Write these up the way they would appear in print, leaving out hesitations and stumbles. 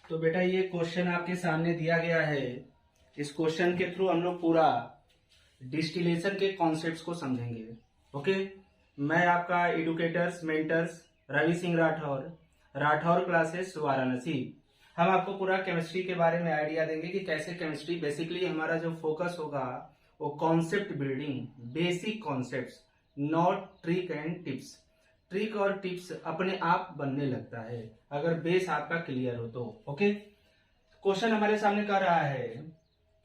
तो बेटा ये क्वेश्चन आपके सामने दिया गया है। इस क्वेश्चन के थ्रू हम लोग पूरा डिस्टिलेशन के कॉन्सेप्ट्स को समझेंगे। ओके, मैं आपका educators mentors Ravi Singh Rathore classes Varanasi. हम आपको पूरा केमिस्ट्री के बारे में आइडिया देंगे कि कैसे केमिस्ट्री बेसिकली हमारा जो फोकस होगा वो concept building, basic concepts, not trick and tips. Trick और टिप्स अपने आप बनने लगता है अगर बेस आपका क्लियर हो तो। ओके, क्वेश्चन हमारे सामने कर रहा है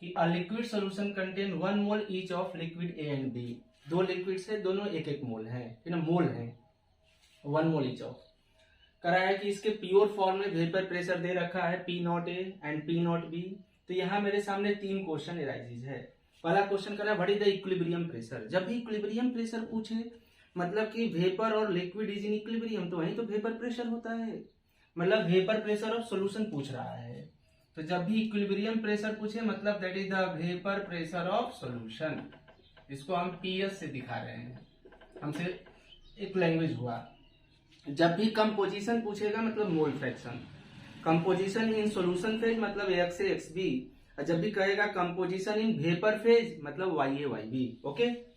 कि a liquid solution contain 1 mole each of liquid A and B. दो लिक्विड्स है, दोनों एक एक मोल है ना, मोल है 1 मोल ईच ऑफ। करा है कि इसके प्योर फॉर्म में वेपर प्रेशर दे रखा है P0 A and P0 B। तो यहाँ मेरे सामने 3 क्वेश्चन एराइजेज है। पहला क्वेश्चन करा what is the equilibrium pressure. जब भी इक्विलिब्रियम प्रेशर पूछे मतलब कि वेपर और लिक्विड इज इन इक्विलिब्रियम, तो वहीं तो वेपर प्रेशर होता है, मतलब वेपर प्रेशर ऑफ सॉल्यूशन पूछ रहा है। तो जब भी इक्विलिब्रियम प्रेशर पूछे मतलब that is the vapour pressure of solution. इसको हम PS से दिखा रहे हैं, हमसे एक लैंग्वेज हुआ। जब भी कंपोजिशन पूछेगा मतलब mole fraction, composition in solution phase मतलब XA XB। जब भी कहेगा कंपोजिशन इन वेपर फेज मतलब YA YB। ओके,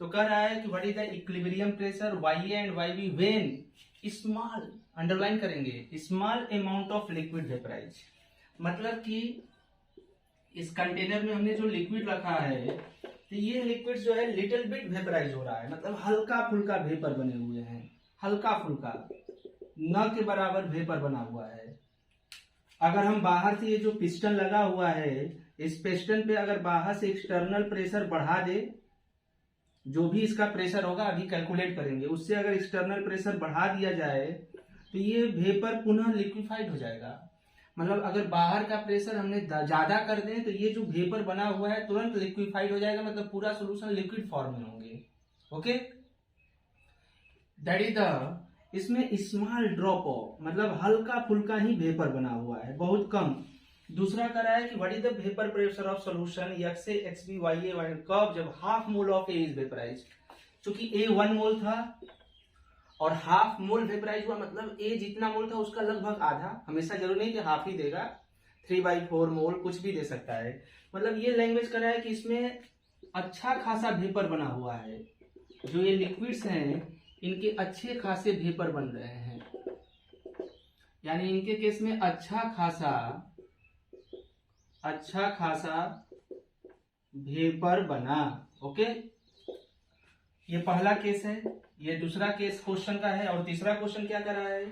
तो कह रहा है कि what is the equilibrium pressure YA and YB when small, underline करेंगे, small amount of liquid vaporise. मतलब कि इस कंटेनर में हमने जो लिक्विड रखा है तो ये लिक्विड जो है लिटिल बिट वेपराइज हो रहा है, मतलब हल्का फुल्का वेपर बने हुए हैं, हल्का फुल्का, न के बराबर वेपर बना हुआ है। अगर हम बाहर से ये जो पिस्टन लगा हुआ है, इस पिस्टन पे अगर बाहर से एक्सटर्नल प्रेशर बढ़ा दे, जो भी इसका प्रेशर होगा अभी कैलकुलेट करेंगे, उससे अगर एक्सटर्नल प्रेशर बढ़ा दिया जाए तो ये वेपर पुनः लिक्विफाइड हो जाएगा। मतलब अगर बाहर का प्रेशर हमने ज्यादा कर दें तो ये जो वेपर बना हुआ है तुरंत लिक्विफाइड हो जाएगा, मतलब पूरा सोल्यूशन लिक्विड फॉर्म में होंगे। ओके, दैट इज द, इसमें स्मॉल ड्रॉप ऑफ मतलब हल्का फुल्का ही वेपर बना हुआ है, बहुत कम। दूसरा कह रहा है कि what is the vapour pressure of solution XA XB YA कब, जब half mole of A is vaporise. चूंकि A 1 मोल था और हाफ मोल वेपराइज हुआ, मतलब A जितना मोल था उसका लगभग आधा, हमेशा जरूरी नहीं कि हाफ ही देगा, 3/4 मोल कुछ भी दे सकता है। मतलब ये लैंग्वेज कर रहा है कि इसमें अच्छा खासा वेपर बना हुआ है, जो ये लिक्विड्स हैं इनके अच्छे खासे वेपर बन रहे हैं, यानी इनके केस में अच्छा खासा वेपर बना। ओके, ये पहला केस है, ये दूसरा केस क्वेश्चन का है। और तीसरा क्वेश्चन क्या कर रहा है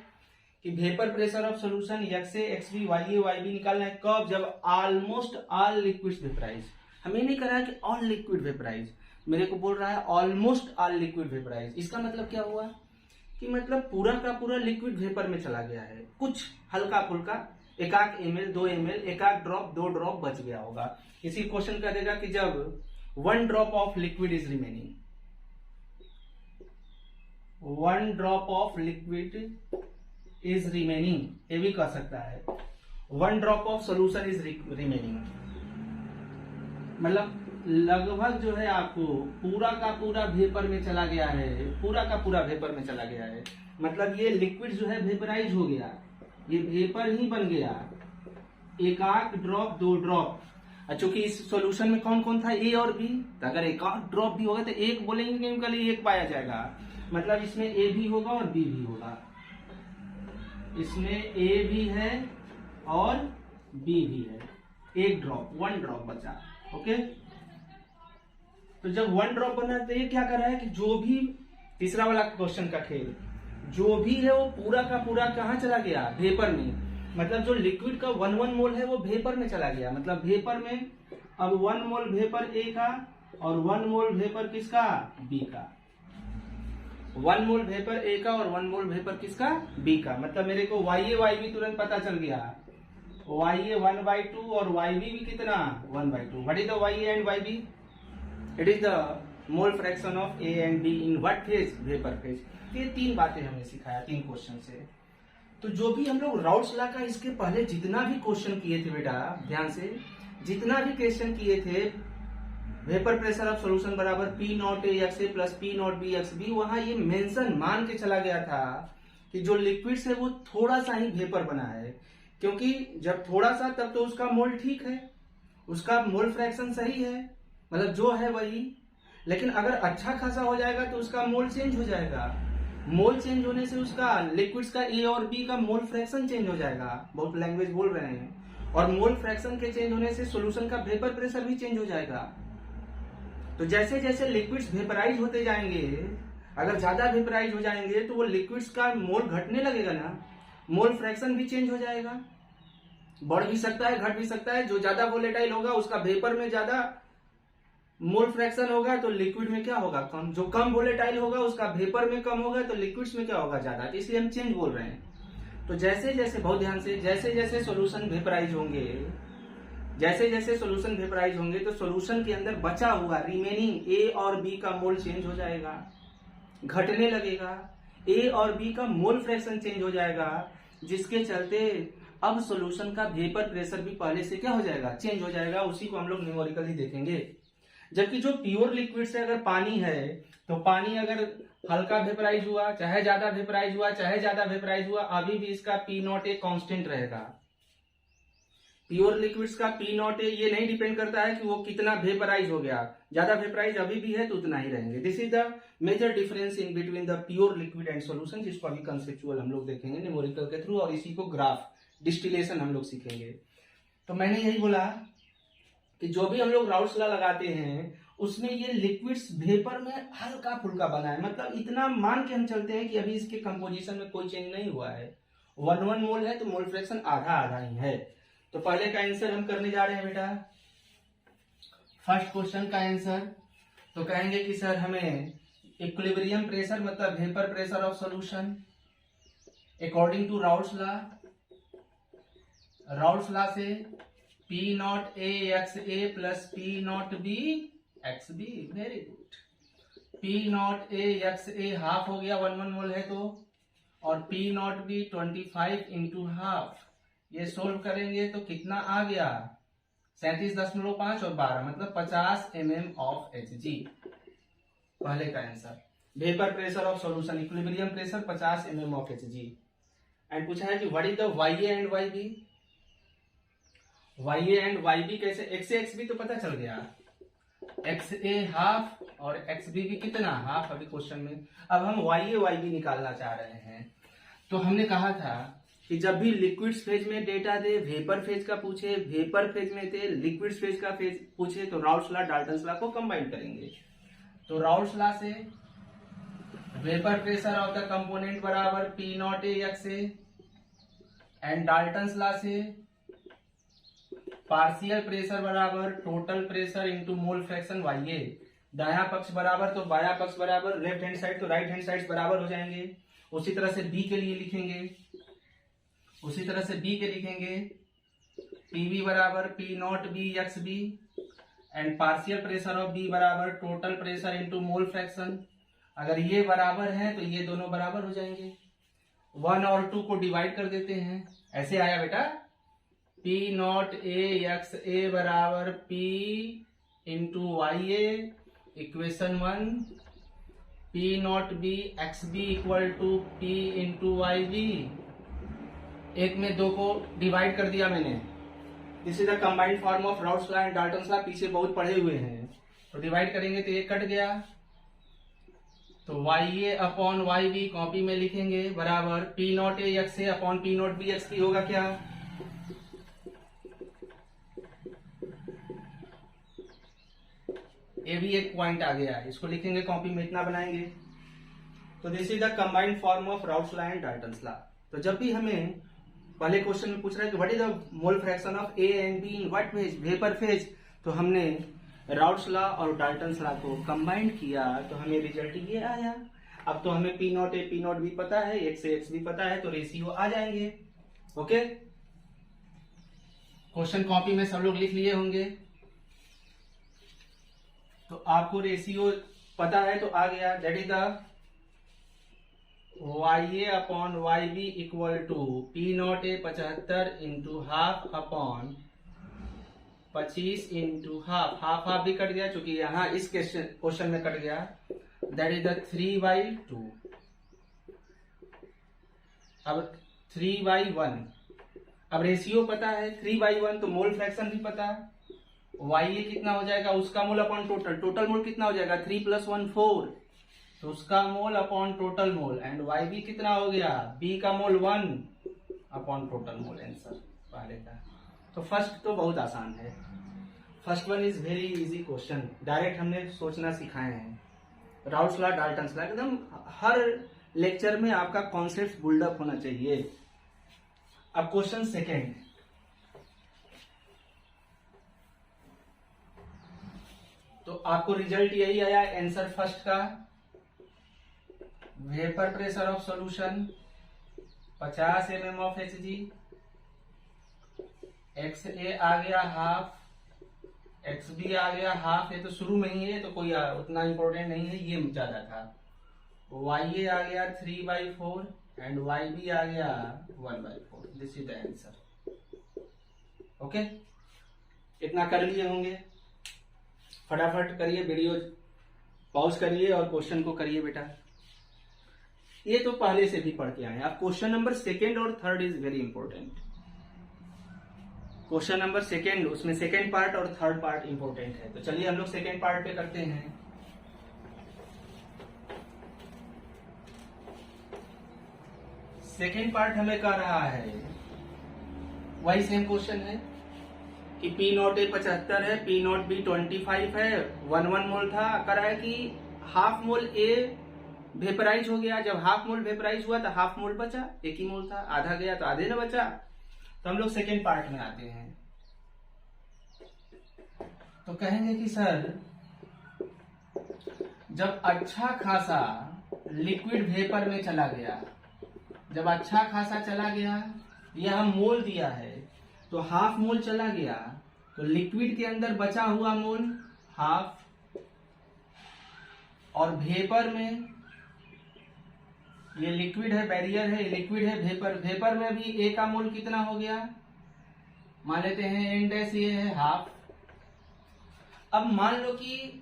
कि vapour pressure of solution XA XB YA YB निकालना है कब, जब ऑलमोस्ट ऑल लिक्विड्स वेपराइज। हमें नहीं कर रहा है कि ऑल लिक्विड वेपराइज, मेरे को बोल रहा है ऑलमोस्ट ऑल लिक्विड वेपराइज। इसका मतलब क्या हुआ कि मतलब पूरा का पूरा लिक्विड वेपर में चला गया है, कुछ हल्का फुल्का 1 ml 2 ml 1 ड्रॉप 2 ड्रॉप बच गया होगा। इसी क्वेश्चन कह देगा कि जब 1 drop of liquid is remaining, 1 drop of liquid is remaining, ये भी कह सकता है 1 drop of solution is remaining, मतलब लगभग जो है आपको पूरा का पूरा वेपर में चला गया है, पूरा का पूरा वेपर में चला गया है। मतलब ये लिक्विड जो है वेपराइज हो गया, ये वेपर ही बन गया, 1 ड्रॉप 2 ड्रॉप। चूंकि इस सॉल्यूशन में कौन कौन था, A और B, तो अगर 1 ड्रॉप भी होगा तो एक बोलेंगे केमिकली 1 पाया जाएगा, मतलब इसमें A भी होगा और B भी होगा, इसमें A भी है और B भी है। 1 ड्रॉप बचा। ओके, तो जब 1 ड्रॉप बना तो ये क्या कर रहा है कि जो भी, तीसरा वाला क्वेश्चन का खेल, जो भी है वो पूरा का पूरा कहाँ चला गया, वेपर में। मतलब जो लिक्विड का 1 मोल है वो वेपर में चला गया, मतलब वेपर में अब 1 मोल वेपर A का और 1 मोल वेपर किसका, B का। 1 मोल वेपर A का और 1 मोल वेपर किसका, B का। मतलब मेरे को YA YB तुरंत पता चल गया, YA 1/2 और YB भी कितना 1/2। What is the YA and YB, it is the mole fraction of A and B in what phase, vapour phase. ये 3 बातें हमने सिखाया 3 क्वेश्चन से। तो जो भी हम लोग राउल्ट्स लॉ का इसके पहले जितना भी क्वेश्चन किए थे बेटा, ध्यान से, जितना भी क्वेश्चन किए थे, वेपर प्रेशर ऑफ सॉल्यूशन बराबर P0 A XA plus P0 B XB, वहां ये मेंशन मान के चला गया था कि जो लिक्विड्स है वो थोड़ा सा ही वेपर बना है, क्योंकि जब थोड़ा सा तब तो उसका मोल ठीक है, उसका मोल फ्रैक्शन सही है, मतलब जो है वही। लेकिन अगर अच्छा खासा हो जाएगा तो उसका मोल चेंज हो जाएगा। मोल चेंज होने से उसका लिक्विड्स का ए और बी का मोल फ्रैक्शन चेंज हो जाएगा, बहुत लैंग्वेज बोल रहे हैं। और मोल फ्रैक्शन के चेंज होने से सॉल्यूशन का वेपर प्रेशर भी चेंज हो जाएगा। तो जैसे जैसे लिक्विड्स वेपराइज होते जाएंगे, अगर ज्यादा वेपराइज हो जाएंगे तो वो लिक्विड्स का मोल घटने लगेगा ना, मोल फ्रैक्शन भी चेंज हो जाएगा। बढ़ भी सकता है, घट भी सकता है। जो ज्यादा वोलेटाइल होगा उसका वेपर में ज्यादा मोल फ्रैक्शन होगा तो लिक्विड में क्या होगा, कम। जो कम वोलेटाइल होगा उसका वेपर में कम होगा तो लिक्विड्स में क्या होगा, ज्यादा। तो इसलिए हम चेंज बोल रहे हैं। तो जैसे जैसे, बहुत ध्यान से, जैसे जैसे सॉल्यूशन वेपराइज होंगे, जैसे जैसे सॉल्यूशन वेपराइज होंगे तो सॉल्यूशन के अंदर बचा हुआ रिमेनिंग ए और बी का मोल चेंज हो जाएगा, घटने लगेगा। ए और बी का मोल फ्रैक्शन चेंज हो जाएगा, जिसके चलते अब सॉल्यूशन का वेपर प्रेशर भी पहले से क्या हो जाएगा, चेंज हो जाएगा। उसी को हम लोग न्यूमेरिकली देखेंगे। जबकि जो प्योर लिक्विड से अगर पानी है तो पानी अगर हल्का वेपराइज हुआ, चाहे ज्यादा वेपराइज हुआ, चाहे ज्यादा वेपराइज हुआ, अभी भी इसका पी नॉट ए कांस्टेंट रहेगा। प्योर लिक्विड्स का पी नॉट ए ये नहीं डिपेंड करता है कि वो कितना वेपराइज हो गया, ज्यादा वेपराइज अभी भी है तो उतना ही रहेंगे। This is the major difference in between the pure liquid and solution, जिसको अभी कंसेप्चुअल हम लोग देखेंगे न्यूमेरिकल के थ्रू, और इसी को ग्राफ डिस्टिलेशन हम लोग सीखेंगे। तो मैंने यही बोला कि जो भी हम लोग राउल्ट्स लॉ लगाते हैं उसमें ये लिक्विड्स वेपर में हल्का फुल्का बना है, मतलब इतना मान के हम चलते हैं कि अभी इसके कंपोजिशन में कोई चेंज नहीं हुआ है। 1 मोल है तो मोल फ्रैक्शन आधा आधा ही है। तो पहले का आंसर हम करने जा रहे हैं बेटा, फर्स्ट क्वेश्चन का आंसर। तो कहेंगे कि सर हमें इक्विलिब्रियम प्रेशर मतलब vapour pressure of solution according to Raoult's law, Raoult's law से P naught A x A plus P naught B x B, very good. P naught A x A half हो गया, 1 mole है तो, और P naught B 25 into half. ये solve करेंगे तो कितना आ गया, 37.5 और 12 मतलब 50 mm ऑफ Hg। पहले का answer vapour pressure of solution equilibrium pressure 50 mm of Hg। And पूछा है कि what is the YA and YB। YA and YB कैसे, XA XB तो पता चल गया, XA हाफ और XB भी कितना, हाफ अभी क्वेश्चन में। अब हम YA YB निकालना चाह रहे हैं। तो हमने कहा था कि जब भी लिक्विड्स फेज में डेटा दे, वेपर फेज का पूछे, वेपर फेज में दे लिक्विड्स फेज का फेज पूछे, तो राउल्ट्स लॉ डाल्टन्स लॉ को कंबाइन करेंगे। तो राउल्ट्स लॉ से vapour pressure of the component बराबर P naught A x A, and Dalton's law से पार्शियल प्रेशर बराबर total pressure into mole fraction YA। दायां पक्ष बराबर तो बायां पक्ष बराबर, लेफ्ट हैंड साइड तो राइट हैंड साइड बराबर हो जाएंगे। उसी तरह से B के लिए लिखेंगे, उसी तरह से B के लिखेंगे PB बराबर P naught B x B, and partial pressure of B बराबर total pressure into mole fraction. अगर ये बराबर है तो ये दोनों बराबर हो जाएंगे। 1 और 2 को डिवाइड कर देते हैं, ऐसे आया बेटा, P naught A x A बराबर P into YA equation 1, P naught B x B equal to P into YB। एक में 2 को डिवाइड कर दिया मैंने। This is the combined form of Raoult's law and Dalton's law, पीछे बहुत पढ़े हुए हैं। तो डिवाइड करेंगे तो ये कट गया, तो YA अपॉन YB कॉपी में लिखेंगे बराबर P naught A x A upon P naught B x B होगा क्या, ये भी एक पॉइंट आ गया, इसको लिखेंगे कॉपी में, इतना बनाएंगे। तो this is the combined form of Raoult's law and Dalton's law. तो जब भी हमें पहले क्वेश्चन में पूछ रहा है कि what is the mole fraction of A and be in what phase, vapour phase, तो हमने राउल्ट्स लॉ और डाल्टन्स लॉ को कंबाइन किया तो हमें रिजल्ट ये आया। अब तो हमें P naught A P naught B पता है, एक्स ए एक्स बी पता है, तो रेशियो आ जाएंगे। ओके, क्वेश्चन कॉपी में सब लोग लिख लिए होंगे, तो आपको रेशियो पता है तो आ गया। That is the YA upon YB equal to P naught A 75 into half upon 25 into half, half half भी कट गया चूंकि यहाँ इस क्वेश्चन में कट गया। That is the 3/2। अब 3/1, अब रेशियो पता है 3/1, तो मोल फ्रैक्शन भी पता है। YA कितना हो जाएगा, उसका मोल अपॉन टोटल, टोटल मोल कितना हो जाएगा 3 + 1 4, तो उसका मोल upon total mole. And YB कितना हो गया, B का मोल 1 अपॉन टोटल मोल। आंसर पहले का। तो फर्स्ट तो बहुत आसान है, first one is very easy question, direct हमने सोचना सिखाए हैं। राउल्स लॉ, डाल्टन्स लॉ, एकदम हर लेक्चर में आपका कॉन्सेप्ट बिल्डअप होना चाहिए। अब क्वेश्चन सेकेंड, तो आपको रिजल्ट यही आया आंसर फर्स्ट का। Vapour pressure of solution 50 mm of Hg, XA आ गया हाफ, XB आ गया हाफ, ये तो शुरू में ही है तो कोई उतना इंपॉर्टेंट नहीं है, ये ज्यादा था। YA आ गया 3/4 एंड YB आ गया 1/4। This is the answer. Okay, इतना कर लिए होंगे, फटाफट करिए, वीडियो पॉज करिए और क्वेश्चन को करिए बेटा। ये तो पहले से भी पढ़ के आए। अब क्वेश्चन नंबर सेकेंड और third is very important. Question number second, उसमें सेकेंड पार्ट और थर्ड पार्ट इंपॉर्टेंट है। तो चलिए हम लोग सेकेंड पार्ट पे करते हैं। सेकेंड पार्ट हमें कह रहा है, वही सेम क्वेश्चन है कि P0 A 75 है, P0 B 25 है, 1 मोल था। कह रहा है कि हाफ मोल A वेपराइज हो गया। जब हाफ मोल वेपराइज हुआ तो हाफ मोल बचा, एक ही मोल था, आधा गया तो आधे न बचा। तो हम लोग सेकेंड पार्ट में आते हैं। तो कहेंगे कि सर जब अच्छा खासा लिक्विड वेपर में चला गया, जब अच्छा खासा चला गया, यह मोल दिया है तो हाफ मोल चला गया, तो लिक्विड के अंदर बचा हुआ मोल हाफ, और वेपर में, ये लिक्विड है, बैरियर है, लिक्विड है, वेपर, वेपर में भी ए का मोल कितना हो गया, मान लेते हैं एन डैश ये है हाफ। अब मान लो कि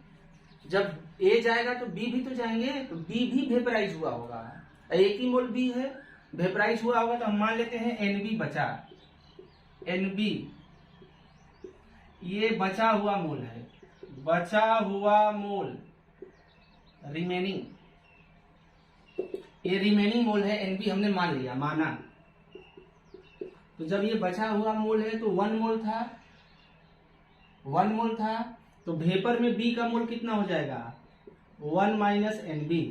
जब ए जाएगा तो बी भी तो जाएंगे, तो बी भी वेपराइज हुआ होगा, एक ही मोल बी है, वेपराइज हुआ होगा, तो हम मान लेते हैं एन बी बचा, एन बी ये बचा हुआ मोल है, बचा हुआ मोल रिमेनिंग, ये रिमेनिंग मोल है, एनबी हमने मान लिया, माना। तो जब ये बचा हुआ मोल है तो 1 मोल था, 1 मोल था, तो वेपर में बी का मोल कितना हो जाएगा 1 - एनबी।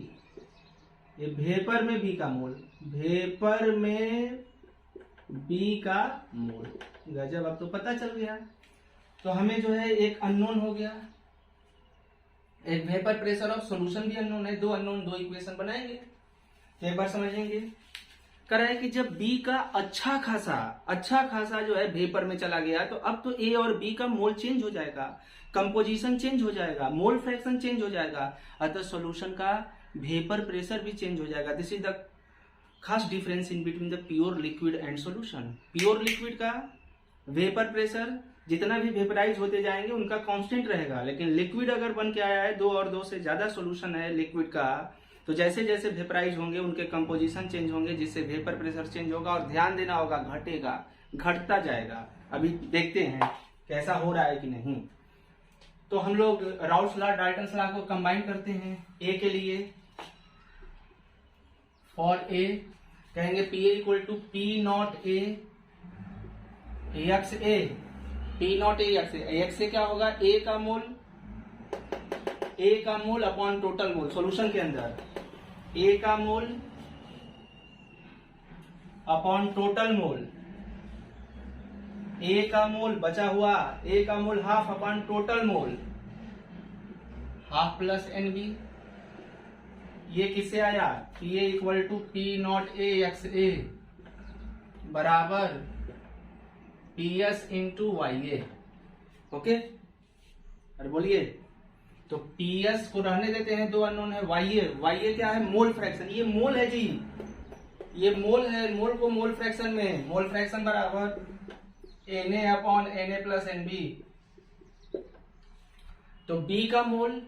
ये वेपर में बी का मोल, वेपर में बी का मोल, गजब, अब तो पता चल गया। तो हमें जो है एक अननोन हो गया, एक वेपर प्रेशर ऑफ सॉल्यूशन भी अननोन है, 2 अननोन, 2 इक्वेशन बनाएंगे। तो एक बार समझेंगे, कह रहा है कि जब बी का अच्छा खासा जो है वेपर में चला गया, तो अब तो ए और बी का मोल चेंज हो जाएगा, कंपोजिशन चेंज हो जाएगा, मोल फ्रैक्शन चेंज हो जाएगा, अतः सॉल्यूशन का वेपर प्रेशर भी चेंज हो जाएगा। दिस इज द खास difference in between the pure liquid and solution. Pure liquid का वेपर प्रेशर जितना भी वेपराइज होते जाएंगे उनका कांस्टेंट रहेगा, लेकिन लिक्विड अगर बन के आया है, 2 और 2 से ज्यादा सॉल्यूशन है लिक्विड का, तो जैसे जैसे वेपराइज होंगे उनके कंपोजिशन चेंज होंगे, जिससे वेपर प्रेशर चेंज होगा, और ध्यान देना होगा घटेगा, घटता जाएगा। अभी देखते हैं कैसा हो रहा है कि नहीं। तो हम लोग राउल्स लॉ, डाल्टन्स लॉ को कंबाइन करते हैं। ए के लिए, फॉर ए कहेंगे PA = P0A XA, P0A XA, XA क्या होगा, ए का मोल अपॉन टोटल मोल, सॉल्यूशन के अंदर ए का मोल अपॉन टोटल मोल, ए का मोल बचा हुआ, ए का mole half upon total mole, half plus NB. ये किससे आया, PA = P0A XA बराबर PS × YA। ओके, अरे बोलिए। तो PS को रहने देते हैं, 2 अननोन है, YA क्या है, मोल फ्रैक्शन, ये मोल है जी, ये मोल है, मोल को मोल फ्रैक्शन में, मोल फ्रैक्शन बराबर Na/Na + Nb। तो B का मोल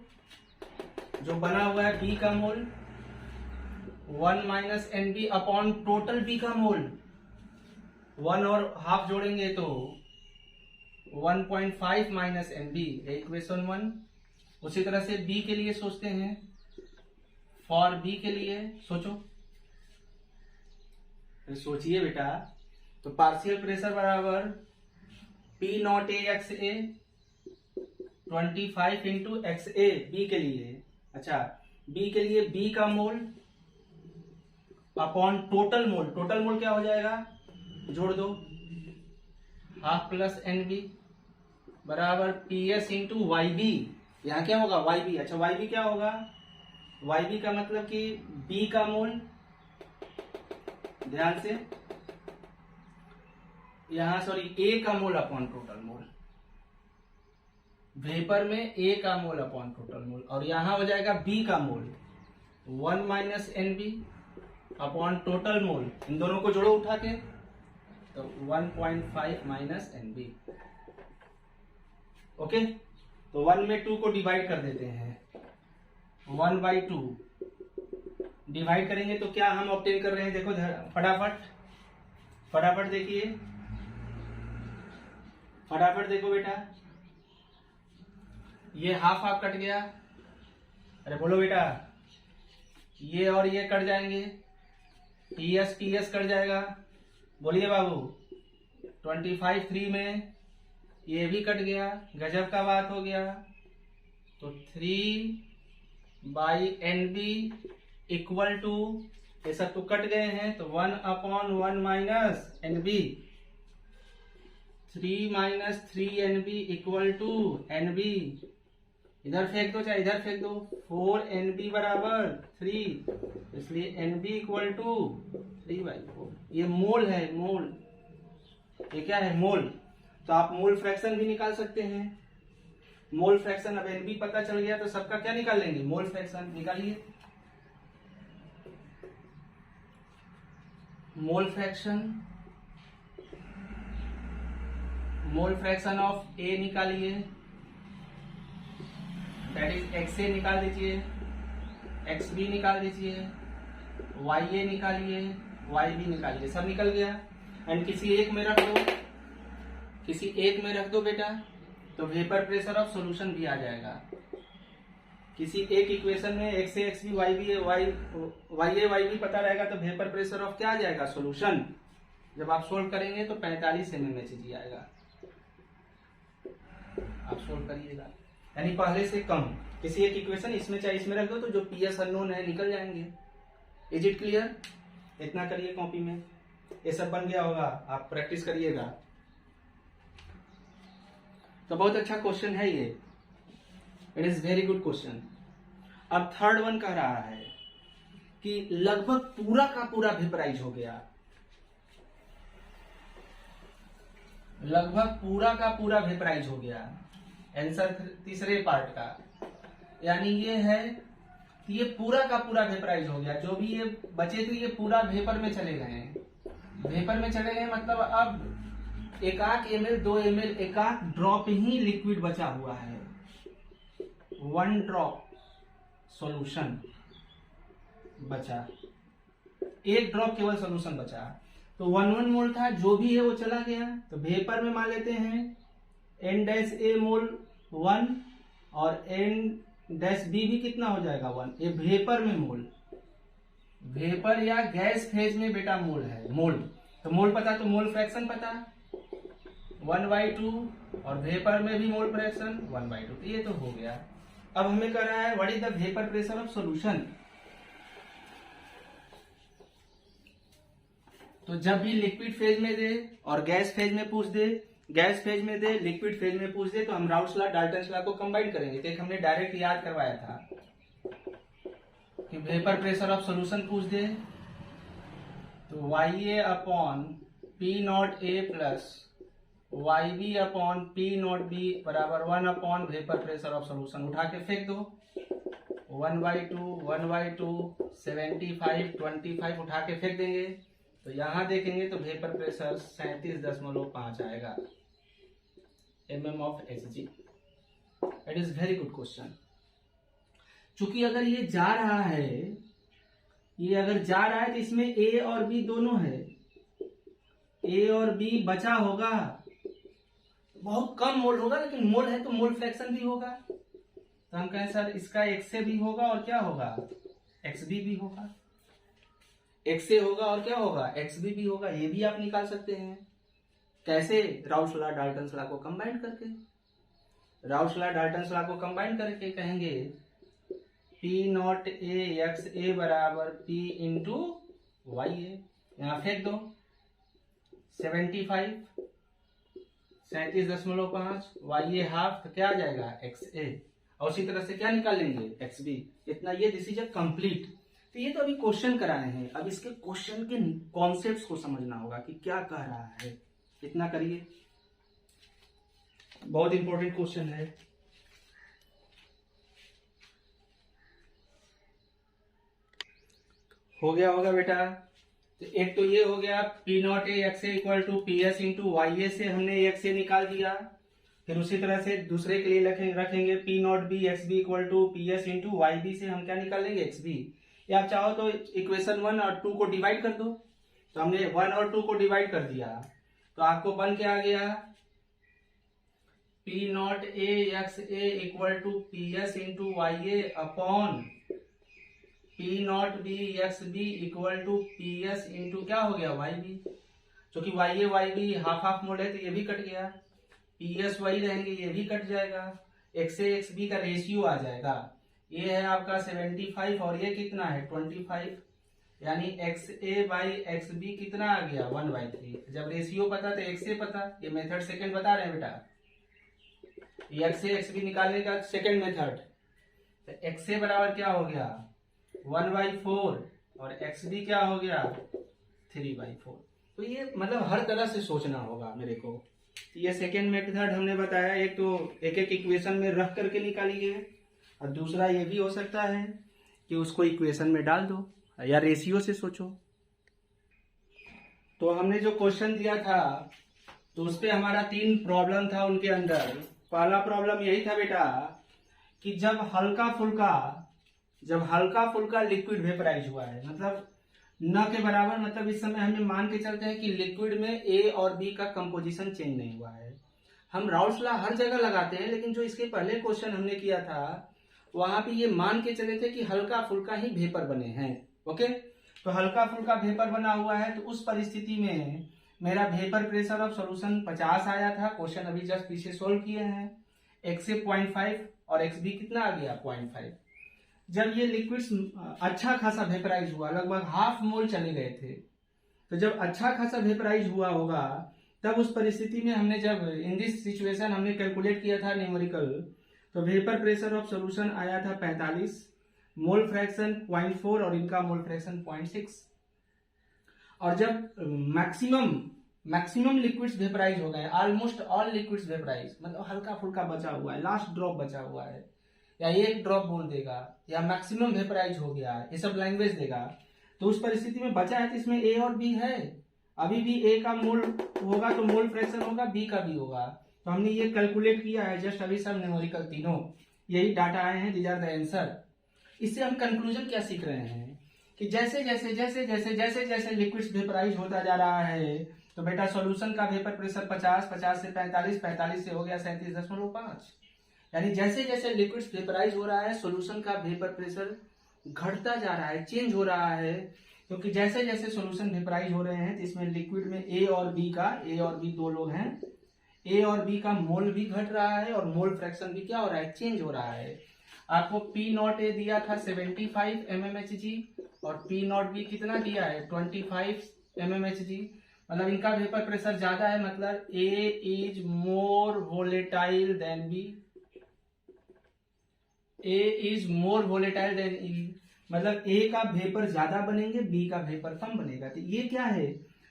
जो बना हुआ है, B का mole 1 - Nb upon total B का मोल, 1 और हाफ जोड़ेंगे तो 1.5 माइनस NB, इक्वेशन 1। उसी तरह से B के लिए सोचते हैं, फॉर B के लिए सोचो, सोचिए बेटा। तो पार्शियल प्रेशर बराबर P naught A x A 25 into x A B के लिए। अच्छा, बी के लिए बी का mole upon total mole. Total mole क्या हो जाएगा, जोड़ दो, हाफ प्लस एन बी बराबर P S into Y B. यहाँ क्या होगा, वाई बी। अच्छा, वाई बी क्या होगा, वाई बी का मतलब कि बी का मोल, ध्यान से यहां सॉरी ए का मोल अपॉन टोटल मोल, वेपर में ए का मोल अपॉन टोटल मोल, और यहां हो जाएगा बी का mole 1 minus N B upon total mole. इन दोनों को जोड़ो उठा के, तो 1.5 माइनस एन बी। ओके, तो 1 में 2 को डिवाइड कर देते हैं, 1/2 डिवाइड करेंगे तो क्या हम ऑब्टेन कर रहे हैं, देखो फटाफट फटाफट देखिए, फटाफट देखो बेटा, ये हाफ हाफ कट गया, अरे बोलो बेटा, ये और ये कट जाएंगे, टीएस कट जाएगा, बोलिए बाबू, 25 3 में ये भी कट गया, गजब का बात हो गया। तो 3/NB इक्वल टू, ये सब तो कट गए हैं, तो 1/1 minus NB, 3 minus 3NB equal to NB, इधर फेंक दो चाहे इधर फेंक दो, 4NB बराबर 3, इसलिए NB इक्वल टू 3/4। ये मोल है, मोल, ये क्या है, मोल। तो आप मोल फ्रैक्शन भी निकाल सकते हैं, मोल फ्रैक्शन। अब NB पता चल गया तो सबका क्या निकाल लेंगे, मोल फ्रैक्शन निकालिए। मोल फ्रैक्शन ऑफ A निकालिए, दैट इज XA निकाल दीजिए, XB निकाल दीजिए, YA निकालिए, YB निकालिए, सब निकल गया। एंड किसी एक में रख दो, किसी एक में रख दो बेटा, तो वेपर प्रेशर ऑफ सॉल्यूशन भी आ जाएगा। किसी एक इक्वेशन में XA XB YA YB पता रहेगा तो वेपर प्रेशर ऑफ क्या आ जाएगा, सॉल्यूशन। जब आप सोल्व करेंगे तो 45 mmHg आएगा, आप सोल्व करिएगा, यानी पहले से कम। किसी एक इक्वेशन इसमें चाहे इसमें रख दो, तो जो पीएस अननोन है निकल जाएंगे। इज इट क्लियर, इतना करिए कॉपी में, ये सब बन गया होगा, आप प्रैक्टिस करिएगा। तो बहुत अच्छा क्वेश्चन है ये, it is very good question. अब थर्ड वन कह रहा है कि लगभग पूरा का पूरा वेपराइज हो गया, लगभग पूरा का पूरा वेपराइज हो गया। आंसर तीसरे पार्ट का, यानी ये है कि ये पूरा का पूरा वेपराइज हो गया, जो भी ये बचे थे ये पूरा वेपर में चले गए हैं। वेपर में चले गए मतलब अब 1 ml 2 ml 1 ड्रॉप ही लिक्विड बचा हुआ है, 1 ड्रॉप सॉल्यूशन बचा, 1 ड्रॉप केवल सॉल्यूशन बचा। तो 1 मोल था, जो भी है वो चला गया। तो वेपर में मान लेते हैं N-A मोल 1 और N-B भी कितना हो जाएगा 1, ये वेपर में मोल, वेपर या गैस फेज में बेटा मोल है, मोल। तो मोल पता तो मोल फ्रैक्शन पता 1/2, और वेपर में भी मोल फ्रैक्शन 1/2, तो ये तो हो गया। अब हमें कर रहा है what is the vapour pressure of solution. तो जब भी लिक्विड फेज में दे और गैस फेज में पूछ दे, गैस फेज में दे लिक्विड फेज में पूछ दे, तो हम राउल्स लॉ डाल्टन्स लॉ को कंबाइन करेंगे। तो एक हमने डायरेक्ट याद करवाया था कि वेपर प्रेशर ऑफ सॉल्यूशन पूछ दे तो YA upon P not A plus YB upon P not B बराबर 1 upon vapour pressure of solution. उठा के फेंक दो, 1/2 1/2 75 25 उठा के फेंक देंगे। तो यहां देखेंगे तो वेपर प्रेशर 37.5 आएगा mm of Hg। It is very good question. चूंकि अगर ये जा रहा है, ये अगर जा रहा है तो इसमें A और B दोनों है, ए और बी बचा होगा, बहुत कम मोल होगा, लेकिन मोल है तो मोल फ्रैक्शन भी होगा। तो हम कहें सर इसका एक्स ए भी होगा और क्या होगा, एक्स बी भी होगा। एक्स ए होगा और क्या होगा, एक्स बी भी होगा। ये भी आप निकाल सकते हैं। कैसे, राउल्स लॉ डाल्टन्स लॉ को कंबाइन करके। राउल्स लॉ डाल्टन्स लॉ को कंबाइन करके कहेंगे P naught A x A बराबर पी इंटू वाई ए। यहां फेंक दो 75 37.5 वाई ए हाफ, तो क्या आ जाएगा एक्स ए। और उसी तरह से क्या निकाल लेंगे, एक्स बी। इतना, ये दिस इज अ कंप्लीट। तो ये तो अभी क्वेश्चन कराए हैं, अब इसके क्वेश्चन के कॉन्सेप्ट्स को समझना होगा कि क्या कह रहा है। इतना करिए, बहुत इंपॉर्टेंट क्वेश्चन है। हो गया होगा बेटा। तो एक तो ये हो गया P naught A x A equal to P S into Y A से हमने एक्स ए निकाल दिया। फिर उसी तरह से दूसरे के लिए रखेंगे P naught B x B equal to P S into Y B से हम क्या निकाल लेंगे, एक्स बी। या आप चाहो तो इक्वेशन 1 और 2 को डिवाइड कर दो। तो हमने 1 और 2 को डिवाइड कर दिया, तो आपको बन के आ गया P naught A x A equal to P S into Y A upon P naught B x B equal to P S into क्या हो गया, वाई बी। क्योंकि Y B half half mole है तो ये भी कट गया, P S Y रहेंगे ये भी कट जाएगा, एक्स ए एक्स बी का रेशियो आ जाएगा। ये है आपका 75 और ये कितना है 25, यानी x A by x B कितना आ गया 1/3। जब रेशियो पता तो एक्स ए पता, ये मेथड सेकंड बता रहे हैं बेटा। एक्स ए एक्स बी निकालने का सेकंड मेथड। तो एक्स ए बराबर क्या हो गया 1/4 और एक्स बी क्या हो गया 3/4। तो ये मतलब हर तरह से सोचना होगा मेरे को। तो ये सेकेंड मेथड हमने बताया, एक तो एक एक इक्वेशन में रख करके निकालिए, और दूसरा ये भी हो सकता है कि उसको इक्वेशन में डाल दो या रेशियो से सोचो। तो हमने जो क्वेश्चन दिया था तो उस पे हमारा 3 प्रॉब्लम था उनके अंदर। पहला प्रॉब्लम यही था बेटा कि जब हल्का फुल्का लिक्विड वेपराइज हुआ है, मतलब न के बराबर, मतलब इस समय हमें मान के चलते हैं कि लिक्विड में ए और बी का कंपोजिशन चेंज नहीं हुआ है। हम राउल्स लॉ हर जगह लगाते हैं, लेकिन जो इसके पहले क्वेश्चन हमने किया था वहां पे ये मान के चले थे कि हल्का फुल्का ही वेपर बने हैं। ओके, तो हल्का फुल्का वेपर बना हुआ है, तो उस परिस्थिति में मेरा वेपर प्रेशर ऑफ सॉल्यूशन 50 आया था। क्वेश्चन अभी जस्ट पीछे सोल्व किए हैं। एक्स ए 0.5 और एक्स बी कितना आ गया 0.5। जब ये लिक्विड्स अच्छा खासा वेपराइज हुआ, लगभग हाफ मोल चले गए थे, तो जब अच्छा खासा वेपराइज हुआ होगा तब उस परिस्थिति में हमने जब इन दिस सिचुएशन हमने कैलकुलेट किया था न्यूमेरिकल, तो वेपर प्रेशर ऑफ सॉल्यूशन आया था 45, मोल फ्रैक्शन 0.4 और इनका मोल फ्रैक्शन 0.6। और जब मैक्सिमम लिक्विड्स वेपराइज हो गए, ऑलमोस्ट ऑल लिक्विड्स वेपराइज, मतलब हल्का फुल्का बचा हुआ है, लास्ट ड्रॉप बचा हुआ है, या एक ड्रॉप बोल देगा, या मैक्सिमम वेपराइज हो गया है, ये सब लैंग्वेज देगा। तो उस परिस्थिति में बचा है तो इसमें ए और बी है, अभी भी ए का मोल होगा तो मोल फ्रैक्शन होगा, बी का भी होगा। तो हमने ये कैलकुलेट किया है जस्ट अभी, सब न्यूमेरिकल तीनों यही डाटा आए हैं, दीज आर द आंसर। इससे हम कंक्लूजन क्या सीख रहे हैं कि जैसे जैसे लिक्विड्स वेपराइज होता जा रहा है, तो बेटा सॉल्यूशन का वेपर प्रेशर 50 से 45 से हो गया 37.5। यानी जैसे जैसे लिक्विड्स वेपराइज हो रहा है, सॉल्यूशन का वेपर प्रेशर घटता जा रहा है, चेंज हो रहा है, क्योंकि जैसे जैसे सॉल्यूशन वेपराइज हो रहे हैं तो इसमें लिक्विड में ए और बी दो लोग हैं, ए और बी का मोल भी घट रहा है और मोल फ्रैक्शन भी क्या हो रहा है, चेंज हो रहा है। आपको पी नॉट ए दिया था 75 mmHg और पी नॉट बी कितना दिया है 25 mmHg, मतलब इनका वेपर प्रेशर ज्यादा है, मतलब A is more volatile than B, A is more volatile than E, मतलब ए का वेपर ज्यादा बनेंगे, बी का वेपर कम बनेगा। तो ये क्या है,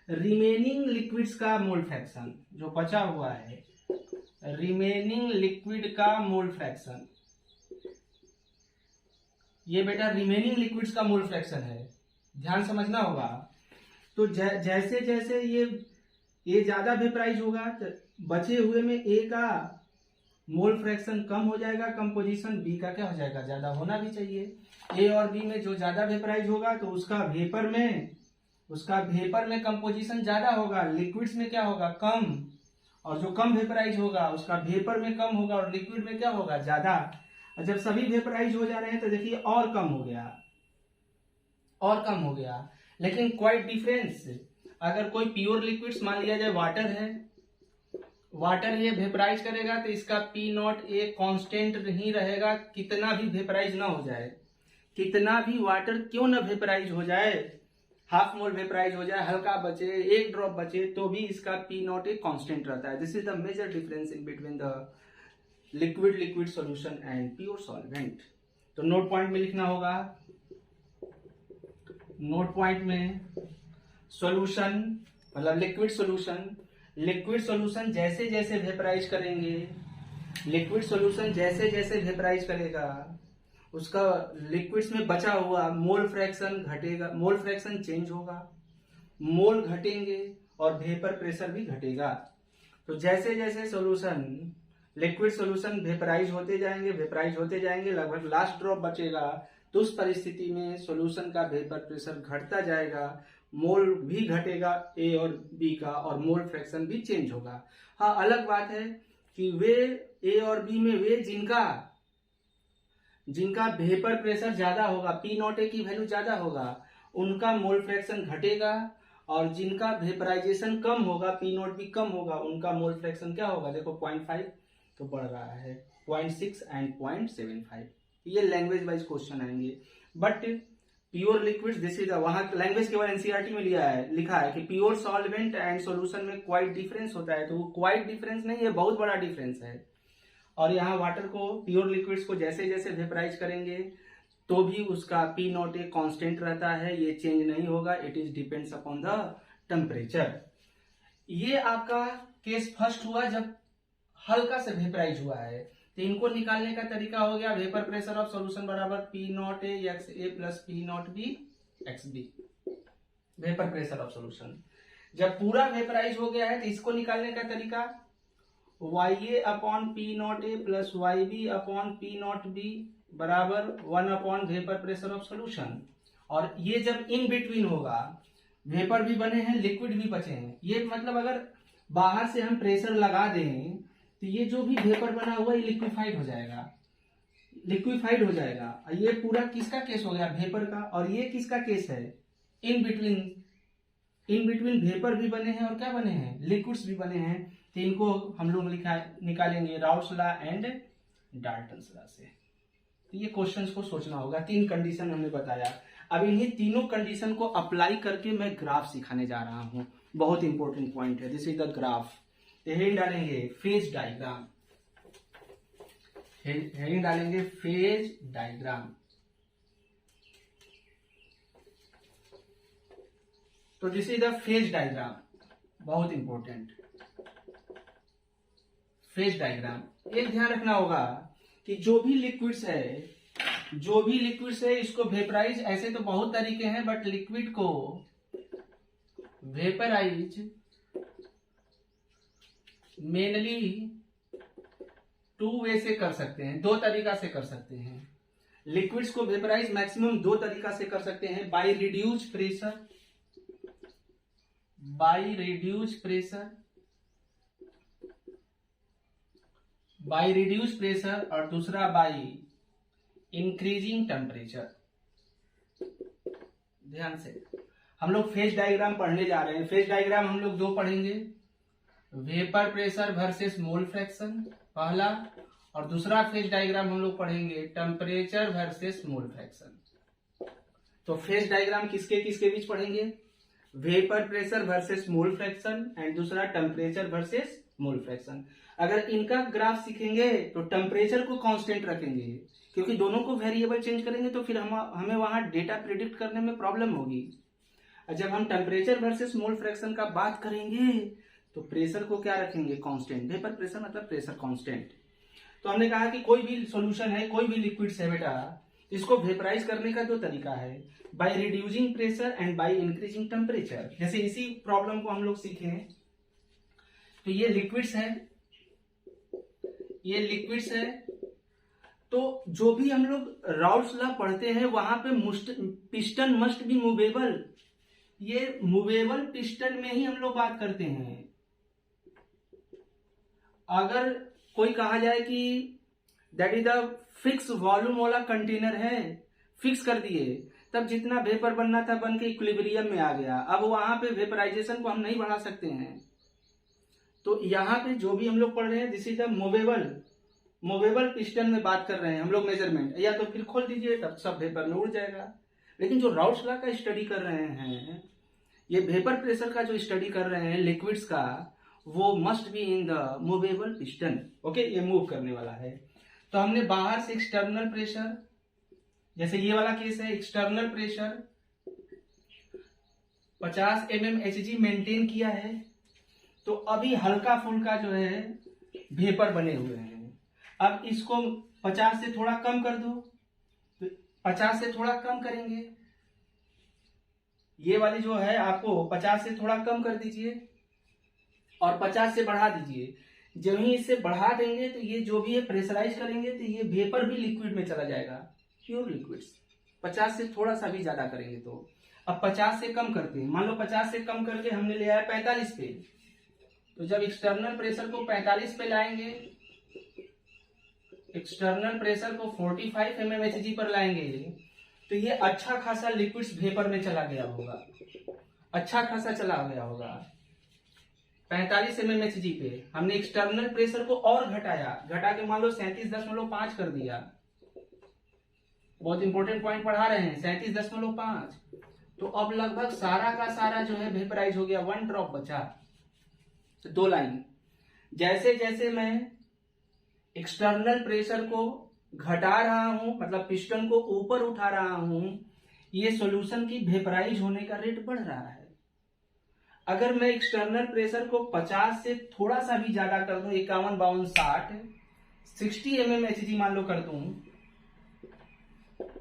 रिमेनिंग लिक्विड्स का मोल फ्रैक्शन जो बचा हुआ है, रिमेनिंग लिक्विड का मोल फ्रैक्शन, ये बेटा रिमेनिंग लिक्विड्स का मोल फ्रैक्शन है, ध्यान समझना होगा। तो जैसे जैसे ये ज्यादा वेपराइज होगा तो बचे हुए में ए का मोल फ्रैक्शन कम हो जाएगा, कंपोजिशन बी का क्या हो जाएगा, ज्यादा होना भी चाहिए। ए और बी में जो ज्यादा वेपराइज होगा तो उसका वेपर में उसका वेपर में कंपोजिशन ज्यादा होगा, लिक्विड्स में क्या होगा, कम। और जो कम वेपराइज होगा उसका वेपर में कम होगा और लिक्विड में क्या होगा, ज्यादा। और जब सभी वेपराइज हो जा रहे हैं तो देखिए और कम हो गया, और कम हो गया। लेकिन क्वाइट डिफरेंस, अगर कोई प्योर लिक्विड्स मान लिया जाए वाटर है, वाटर ये वेपराइज करेगा तो इसका पी नॉट ए कांस्टेंट नहीं रहेगा, कितना भी वेपराइज ना हो जाए, कितना भी वाटर क्यों ना वेपराइज हो जाए, हाफ मोल वेपराइज हो जाए, हल्का बचे, एक ड्रॉप बचे, तो भी इसका पी नॉट ए कांस्टेंट रहता है। This is the major difference in between the liquid liquid solution and pure solvent. तो नोट पॉइंट में लिखना होगा, नोट पॉइंट में सॉल्यूशन मतलब लिक्विड सॉल्यूशन, लिक्विड सॉल्यूशन जैसे जैसे वेपराइज करेंगे, लिक्विड सॉल्यूशन जैसे जैसे वेपराइज करेगा उसका लिक्विड्स में बचा हुआ मोल फ्रैक्शन घटेगा, मोल फ्रैक्शन चेंज होगा, मोल घटेंगे और वेपर प्रेशर भी घटेगा। तो जैसे जैसे सॉल्यूशन लिक्विड सॉल्यूशन वेपराइज होते जाएंगे, वेपराइज होते जाएंगे, लगभग लास्ट ड्रॉप बचेगा, तो उस परिस्थिति में सॉल्यूशन का वेपर प्रेशर घटता जाएगा, मोल भी घटेगा ए और बी का, और मोल फ्रैक्शन भी चेंज होगा। हाँ, अलग बात है कि वे ए और बी में वे जिनका वेपर प्रेशर ज्यादा होगा, पी नॉट ए की वैल्यू ज्यादा होगा, उनका मोल फ्रैक्शन घटेगा, और जिनका वेपराइजेशन कम होगा, पी नॉट भी कम होगा, उनका मोल फ्रैक्शन क्या होगा, देखो 0.5 तो बढ़ रहा है, 0.6 एंड 0.75। ये लैंग्वेज वाइज क्वेश्चन आएंगे। But pure liquids, this is वहां लैंग्वेज केवल एनसीईआरटी में लिखा है कि प्योर सॉल्वेंट एंड सॉल्यूशन में क्वाइट डिफरेंस होता है, तो वो क्वाइट डिफरेंस नहीं है, बहुत बड़ा डिफरेंस है। और यहाँ वाटर को, प्योर लिक्विड्स को जैसे जैसे वेपराइज करेंगे तो भी उसका पी नॉट ए कांस्टेंट रहता है, ये चेंज नहीं होगा, it is depends upon the temperature. ये आपका केस फर्स्ट हुआ जब हल्का से वेपराइज हुआ है, तो इनको निकालने का तरीका हो गया वेपर प्रेशर ऑफ सॉल्यूशन बराबर P naught A x A plus P naught B x B, vapour pressure of solution. जब पूरा वेपराइज हो गया है तो इसको निकालने का तरीका Y A upon P naught A plus Y B upon P naught B बराबर 1 upon vapour pressure of solution. और ये जब इन बिटवीन होगा, वेपर भी बने हैं, लिक्विड भी बचे हैं, ये मतलब अगर बाहर से हम प्रेशर लगा दें तो ये जो भी वेपर बना हुआ ये लिक्विफाइड हो जाएगा, लिक्विफाइड हो जाएगा। ये पूरा किसका केस हो गया, वेपर का। और ये किसका केस है, इन बिटवीन वेपर भी बने हैं और क्या बने हैं, लिक्विड्स भी बने हैं। तो इनको हम लोग निकालेंगे Raoult's law and Dalton's law से। तो ये क्वेश्चंस को सोचना होगा, 3 कंडीशन हमने बताया। अब इन्हीं तीनों कंडीशन को अप्लाई करके मैं ग्राफ सिखाने जा रहा हूं, बहुत इंपॉर्टेंट पॉइंट है। This is the graph. Heading डालेंगे फेज डायग्राम, हेडिंग डालेंगे फेज डायग्राम। तो this is the phase diagram, बहुत इंपॉर्टेंट फेज डायग्राम। एक ध्यान रखना होगा कि जो भी लिक्विड्स है इसको वेपराइज, ऐसे तो बहुत तरीके हैं, बट लिक्विड को वेपराइज मेनली 2 वे से कर सकते हैं, 2 तरीका से कर सकते हैं। लिक्विड्स को वेपराइज मैक्सिमम 2 तरीका से कर सकते हैं, बाय रिड्यूस प्रेशर और दूसरा बाय इंक्रीजिंग टेम्परेचर। ध्यान से हम लोग फेज डायग्राम पढ़ने जा रहे हैं। फेज डायग्राम हम लोग 2 पढ़ेंगे, vapour pressure versus mole fraction पहला, और दूसरा फेज डायग्राम हम लोग पढ़ेंगे टेम्परेचर वर्सेस मोल फ्रैक्शन। तो फेज डायग्राम किसके किसके बीच पढ़ेंगे, vapour pressure versus mole fraction and दूसरा टेम्परेचर वर्सेस मोल फ्रैक्शन। अगर इनका ग्राफ सीखेंगे तो टेम्परेचर को कांस्टेंट रखेंगे, क्योंकि दोनों को वेरिएबल चेंज करेंगे तो फिर हमें वहां डेटा प्रिडिक्ट करने में प्रॉब्लम होगी। जब हम टेम्परेचर वर्सेस मोल फ्रैक्शन का बात करेंगे तो प्रेशर को क्या रखेंगे, कांस्टेंट। वेपर प्रेशर मतलब प्रेशर कांस्टेंट। तो हमने कहा कि कोई भी सॉल्यूशन है, कोई भी लिक्विड्स है बेटा, इसको वेपराइज करने का 2 तरीका है, by reducing pressure and by increasing temperature. जैसे इसी प्रॉब्लम को हम लोग सीखे हैं। तो ये लिक्विड्स है, तो जो भी हम लोग राउल्स लॉ पढ़ते हैं वहां पे पिस्टन मस्ट बी मूवेबल, ये मूवेबल पिस्टन में ही हम लोग बात करते हैं। अगर कोई कहा जाए कि that is the fix volume वाला कंटेनर है, फिक्स कर दिए, तब जितना वेपर बनना था बन के इक्विलिब्रियम में आ गया, अब वहां पे वेपराइजेशन को हम नहीं बढ़ा सकते हैं। तो यहाँ पे जो भी हम लोग पढ़ रहे हैं this is the movable piston में बात कर रहे हैं हम लोग मेजरमेंट, या तो फिर खोल दीजिए तब सब वेपर में उड़ जाएगा। लेकिन जो राउट्स लॉ का स्टडी कर रहे हैं, ये वेपर प्रेशर का जो स्टडी कर रहे हैं लिक्विड्स का, वो must be in the movable piston. Okay, ये मूव करने वाला है। तो हमने बाहर से एक्सटर्नल प्रेशर, जैसे ये वाला केस है, external pressure 50 mm Hg maintain किया है। तो अभी हल्का फुल्का जो है वेपर बने हुए हैं। अब इसको 50 से थोड़ा कम कर दो, तो 50 से थोड़ा कम करेंगे, ये वाली जो है आपको 50 से थोड़ा कम कर दीजिए और 50 से बढ़ा दीजिए। जब ही इससे बढ़ा देंगे तो ये जो भी है प्रेशराइज करेंगे तो ये वेपर भी लिक्विड में चला जाएगा, प्योर लिक्विड्स। 50 से थोड़ा सा भी ज्यादा करेंगे तो अब 50 से कम करते हैं। मान लो 50 से कम करके हमने ले आया 45 पे, तो जब एक्सटर्नल प्रेशर को 45 पे लाएंगे, एक्सटर्नल प्रेशर को 45 mm Hg पर लाएंगे, तो ये अच्छा खासा लिक्विड्स वेपर में चला गया होगा, अच्छा खासा चला गया होगा। 45 mm Hg पे हमने एक्सटर्नल प्रेशर को और घटा के मान लो 37.5 कर दिया। बहुत इंपॉर्टेंट पॉइंट पढ़ा रहे हैं, 37.5। तो अब लगभग सारा का सारा जो है वेपराइज हो गया, 1 ड्रॉप बचा। तो 2 लाइन, जैसे जैसे मैं एक्सटर्नल प्रेशर को घटा रहा हूं, मतलब पिस्टन को ऊपर उठा रहा हूं, ये सॉल्यूशन की वेपराइज होने का रेट बढ़ रहा है। अगर मैं एक्सटर्नल प्रेशर को 50 से थोड़ा सा भी ज्यादा कर दूं, 51, 52, 60 mm Hg मान लो कर दूं,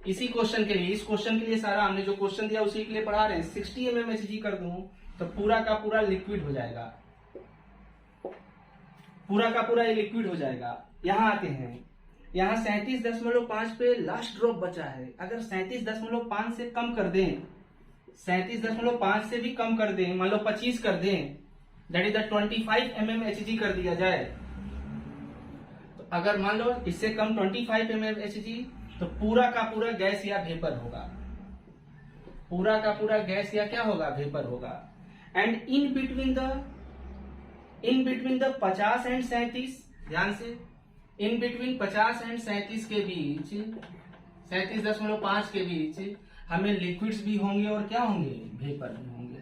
इसी क्वेश्चन के लिए, इस क्वेश्चन के लिए सारा हमने जो क्वेश्चन दिया उसी के लिए पढ़ा रहे हैं, 60 mm Hg कर दूं तो पूरा का पूरा लिक्विड हो जाएगा, पूरा का पूरा ये लिक्विड हो जाएगा। यहां आते हैं, यहां 37.5 पे लास्ट ड्रॉप बचा है। अगर 37.5 से कम कर दें, 37.5 से भी कम कर दें, मान लो 25 कर दें, that is the 25 mm Hg कर दिया जाए, तो अगर मान लो इससे कम 25 mm Hg, तो पूरा का पूरा गैस या वेपर होगा, पूरा का पूरा गैस या क्या होगा, वेपर होगा। And in between the 50 and 37, ध्यान से, इन बिटवीन 50 एंड 37 के बीच, 37.5 के बीच हमें लिक्विड्स भी होंगे और क्या होंगे, वेपर भी होंगे।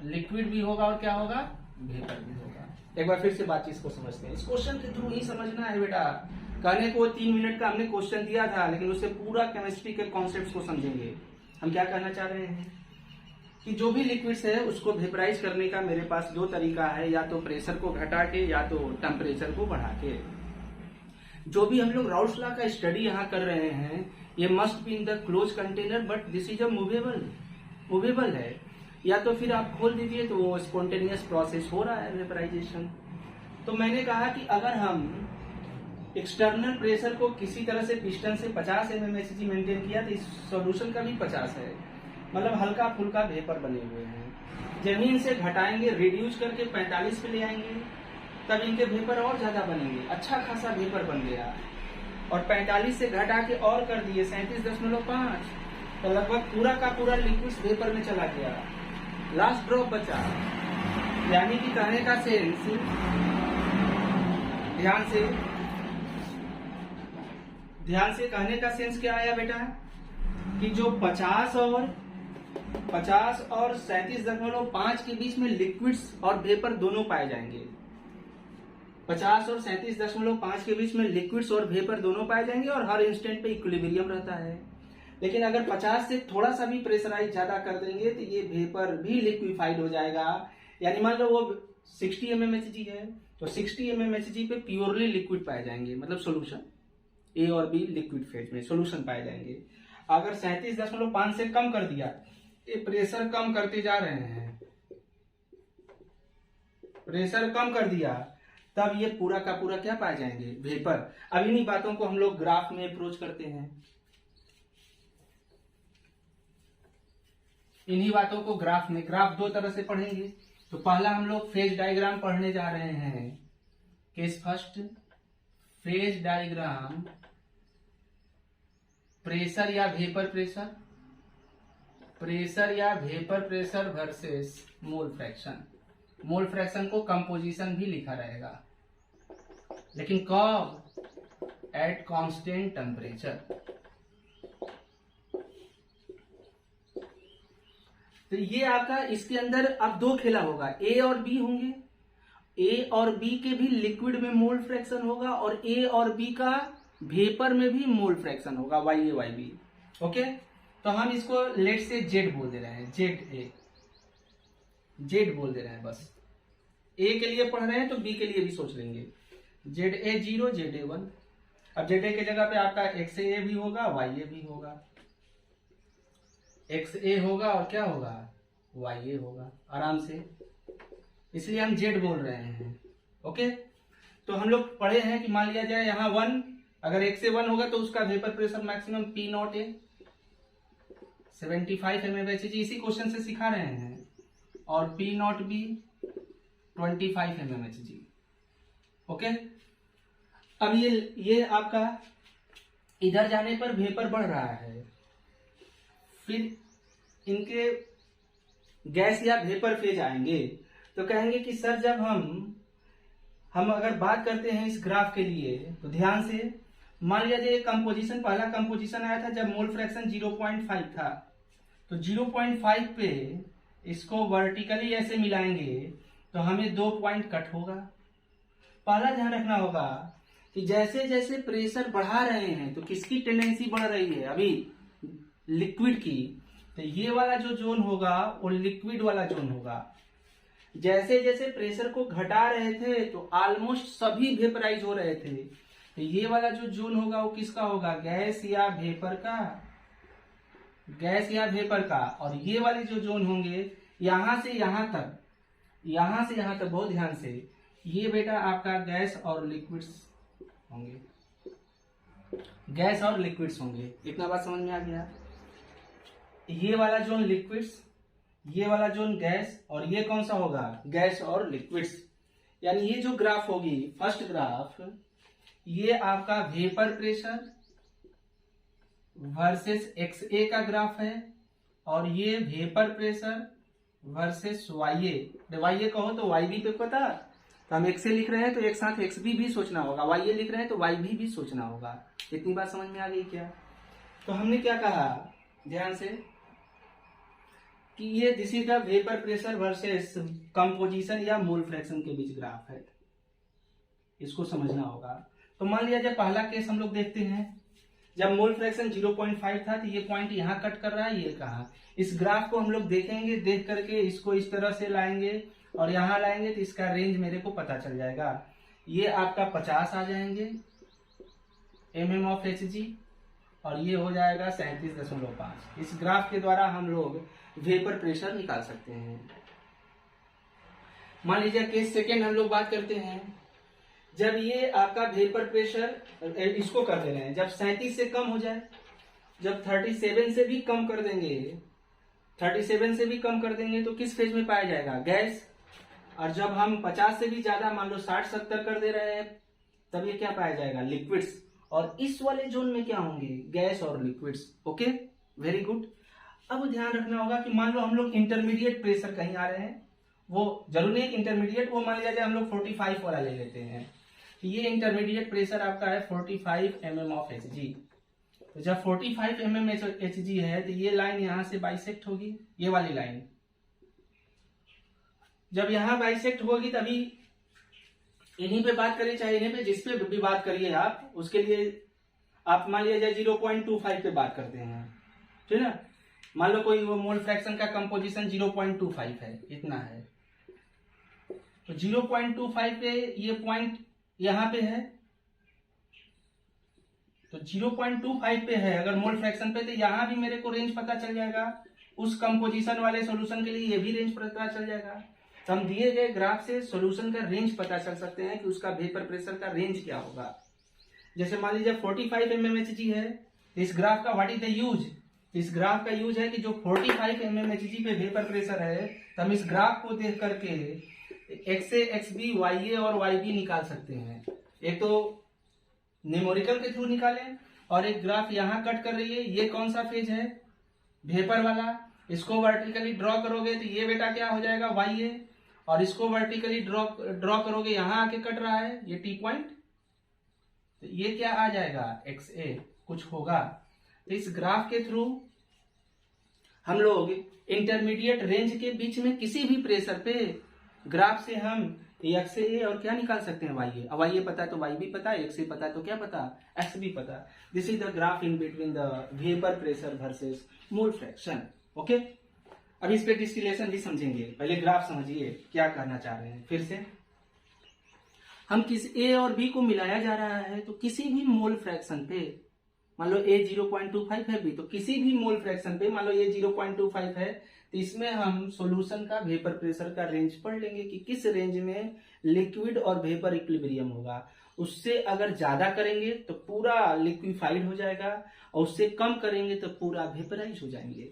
लिक्विड भी होगा और क्या होगा, वेपर भी होगा। एक बार फिर से बातचीत को समझते हैं, इस क्वेश्चन के थ्रू ही समझना है बेटा। कहने को 3 मिनट का हमने क्वेश्चन दिया था, लेकिन उससे पूरा केमिस्ट्री के कॉन्सेप्ट्स को समझेंगे। हम क्या कहना चाह रहे हैं कि जो भी लिक्विड्स है उसको वेपराइज करने का मेरे पास 2 तरीका है, या तो प्रेशर को घटा के या तो टेम्परेचर को बढ़ा के। जो भी हम लोग राउट्स लॉ का स्टडी यहाँ कर रहे हैं, ये must be in the close container, but this is a movable है। या तो फिर आप खोल दीजिए तो वो स्पॉन्टेनियस प्रोसेस हो रहा है वेपराइजेशन। तो मैंने कहा कि अगर हम एक्सटर्नल प्रेशर को किसी तरह से पिस्टन से 50 mm Hg मेंटेन किया, तो इस सॉल्यूशन का भी 50 है, मतलब हल्का फुल्का वेपर बने हुए हैं। जमीन से घटाएंगे, रिड्यूस करके 45 पे ले आएंगे, तब इनके वेपर और ज्यादा बनेंगे, अच्छा खासा वेपर बन गया। और 45 से घटा के और कर दिए 37.5, तो लगभग पूरा का पूरा लिक्विड वेपर में चला गया, लास्ट ड्रॉप बचा। यानी कि कहने का सेंस, ध्यान से कहने का सेंस क्या आया बेटा, कि जो 50 और 37.5 के बीच में लिक्विड्स और वेपर दोनों पाए जाएंगे। 50 और 37.5 के बीच में लिक्विड्स और वेपर दोनों पाए जाएंगे और हर इंस्टेंट पे इक्विलिब्रियम रहता है। लेकिन अगर 50 से थोड़ा सा भी प्रेशराइज ज्यादा कर देंगे तो ये वेपर भी लिक्विफाइड हो जाएगा। यानी मान लो वो 60 mm Hg है, तो 60 mm Hg पे प्योरली लिक्विड पाए जाएंगे, मतलब सोल्यूशन ए और बी लिक्विड फेज में सोल्यूशन पाए जाएंगे। अगर 37.5 से कम कर दिया, ये प्रेशर कम करते जा रहे हैं, प्रेशर कम कर दिया, तब ये पूरा का पूरा क्या पाए जाएंगे, वेपर। अब इन्हीं बातों को हम लोग ग्राफ में अप्रोच करते हैं। इन्हीं बातों को ग्राफ में, ग्राफ दो तरह से पढ़ेंगे। तो पहला हम लोग फेज डायग्राम पढ़ने जा रहे हैं। Case first, phase diagram pressure या वेपर प्रेशर, प्रेशर या vapour pressure versus mole fraction. Mole fraction को कंपोजिशन भी लिखा रहेगा, लेकिन कब? At constant temperature. तो ये आपका, इसके अंदर अब दो खेला होगा, ए और बी होंगे। ए और बी के भी लिक्विड में मोल फ्रैक्शन होगा और ए और बी का वेपर में भी मोल फ्रैक्शन होगा, वाई ए वाई बी। ओके, तो हम इसको लेट से जेड बोल दे रहे हैं, जेड ए, जेड बोल दे रहे हैं बस। ए के लिए पढ़ रहे हैं तो बी के लिए भी सोच लेंगे। Z A 0, Z A 1। अब जेड ए के जगह पे आपका एक्स ए भी होगा, वाई ए भी होगा। एक्स ए होगा और क्या होगा? वाई ए होगा, आराम से, इसलिए हम जेड बोल रहे हैं। ओके, तो हम लोग पढ़े हैं कि मान लिया जाए यहाँ 1, अगर एक्स ए 1 होगा तो उसका vapour pressure maximum P naught A 75 mmHg, इसी क्वेश्चन से सिखा रहे हैं, और P naught B 25 mmHg। Okay, अब ये आपका इधर जाने पर वेपर बढ़ रहा है, फिर इनके गैस या वेपर फेज आएंगे। तो कहेंगे कि सर जब हम अगर बात करते हैं इस ग्राफ के लिए, तो ध्यान से मान लिया जाए कंपोजिशन, पहला कंपोजिशन आया था जब मोल फ्रैक्शन 0.5 था, तो 0.5 पे इसको वर्टिकली ऐसे मिलाएंगे तो हमें 2 पॉइंट कट होगा। पहला ध्यान रखना होगा कि जैसे जैसे प्रेशर बढ़ा रहे हैं तो किसकी टेंडेंसी बढ़ रही है? अभी लिक्विड की। तो ये वाला जो जोन होगा वो लिक्विड वाला जोन होगा। जैसे जैसे प्रेशर को घटा रहे थे तो ऑलमोस्ट सभी वेपराइज हो रहे थे। तो ये वाला जो जोन होगा वो किसका होगा? गैस या वेपर का, गैस या वेपर का। और ये वाले जो जोन होंगे यहां से यहां तक, यहां से यहां तक, बहुत ध्यान से, ये बेटा आपका गैस और लिक्विड्स होंगे, गैस और लिक्विड्स होंगे। इतना बात समझ में आ गया? ये वाला जोन लिक्विड्स, ये वाला जोन गैस, और ये कौन सा होगा? गैस और लिक्विड्स। यानी ये जो ग्राफ होगी, फर्स्ट ग्राफ, ये आपका वेपर प्रेशर वर्सेस एक्स ए का ग्राफ है, और ये वेपर प्रेशर वर्सेस वाई ए। वाई ए कहो तो वाई बी पे पता, तो हम एक्स ए लिख रहे हैं तो एक साथ एक्स बी भी सोचना होगा, वाई ए लिख रहे हैं तो वाई बी भी सोचना होगा। इतनी बात समझ में आ गई क्या? तो हमने क्या कहा ध्यान से कि ये this is the vapour pressure versus composition या मोल फ्रैक्शन के बीच ग्राफ है, इसको समझना होगा। तो मान लिया जब पहला केस हम लोग देखते हैं, जब मोल फ्रैक्शन 0.5 था तो ये पॉइंट यहां कट कर रहा है, ये कहा। इस ग्राफ को हम लोग देखेंगे, देख करके इसको इस तरह से लाएंगे और यहां लाएंगे तो इसका रेंज मेरे को पता चल जाएगा। ये आपका 50 आ जाएंगे mm ऑफ Hg, और ये हो जाएगा 37.5। इस ग्राफ के द्वारा हम लोग वेपर प्रेशर निकाल सकते हैं। मान लीजिए केस सेकेंड हम लोग बात करते हैं, जब ये आपका वेपर प्रेशर, इसको कर दे रहे हैं, जब 37 से कम हो जाए, जब 37 से भी कम कर देंगे, 37 से भी कम कर देंगे तो किस फेज में पाया जाएगा? गैस। और जब हम 50 से भी ज्यादा, मान लो 60-70 कर दे रहे हैं, तब ये क्या पाया जाएगा? लिक्विड्स। और इस वाले जोन में क्या होंगे? गैस और लिक्विड्स। Okay, very good. अब ध्यान रखना होगा कि मान लो हम लोग इंटरमीडिएट प्रेशर कहीं आ रहे हैं, वो जरूर नहीं इंटरमीडिएट, वो मान लिया जाए हम लोग 45 वाला ले लेते हैं। तो ये इंटरमीडिएट प्रेशर आपका है 45 mm ऑफ Hg। तो जब 45 mm Hg है तो ये लाइन यहां से बाइसेक्ट होगी, ये वाली लाइन जब यहां बाइसेक्ट होगी तभी इन्हीं पे बात करिए, चाहे इन्हीं पे, जिस पे भी बात करिए आप, उसके लिए आप मान लिया जाए 0.25 पे बात करते हैं, ठीक है ना। मान लो कोई वो मोल फ्रैक्शन का कंपोजिशन 0.25 है, इतना है, तो 0.25 पे ये पॉइंट यहां पे है, तो 0.25 पे है अगर मोल फ्रैक्शन पे, तो यहां भी मेरे को रेंज पता चल जाएगा। उस कंपोजिशन वाले सॉल्यूशन के लिए ये भी रेंज पता चल जाएगा। तो हम दिए गए ग्राफ से सॉल्यूशन का रेंज पता चल सकते हैं कि उसका वेपर प्रेशर का रेंज क्या होगा। जैसे मान लीजिए 45 mmHg है, इस ग्राफ का व्हाट इज द यूज? इस ग्राफ का यूज है कि जो 45 mmHg पे वेपर प्रेशर है, तो हम इस ग्राफ को देख करके XA, XB, YA और YB निकाल सकते हैं। एक तो न्यूमेरिकल के थ्रू निकालें, और एक ग्राफ यहाँ कट कर रही है, ये कौन सा फेज है, वेपर वाला। इसको वर्टिकली ड्रॉ करोगे तो ये बेटा क्या हो जाएगा, YA, और इसको वर्टिकली ड्रॉ करोगे, यहाँ आके कट रहा है ये T पॉइंट, तो ये क्या आ जाएगा, XA कुछ होगा। तो इस ग्राफ के थ्रू हम लोग इंटरमीडिएट रेंज के बीच में किसी भी प्रेशर पे ग्राफ से हम XA और क्या निकाल सकते हैं, YA। अब YA पता है तो YB पता है, XA पता है तो क्या पता, XB पता। This is the graph in between the vapour pressure versus mole fraction. Okay, अब इस पे डिस्टिलेशन भी समझेंगे, पहले ग्राफ समझिए क्या करना चाह रहे हैं। फिर से हम किस A और B को मिलाया जा रहा है, तो किसी भी मोल फ्रैक्शन पे, मान लो A 0.25 है, B तो किसी भी मोल फ्रैक्शन पे मान लो A 0.25 है, तो इसमें हम सॉल्यूशन का वेपर प्रेशर का रेंज पढ़ लेंगे कि किस रेंज में लिक्विड और वेपर इक्विलिब्रियम होगा। उससे अगर ज्यादा करेंगे तो पूरा लिक्विफाइड हो जाएगा, और उससे कम करेंगे तो पूरा वेपराइज हो जाएंगे।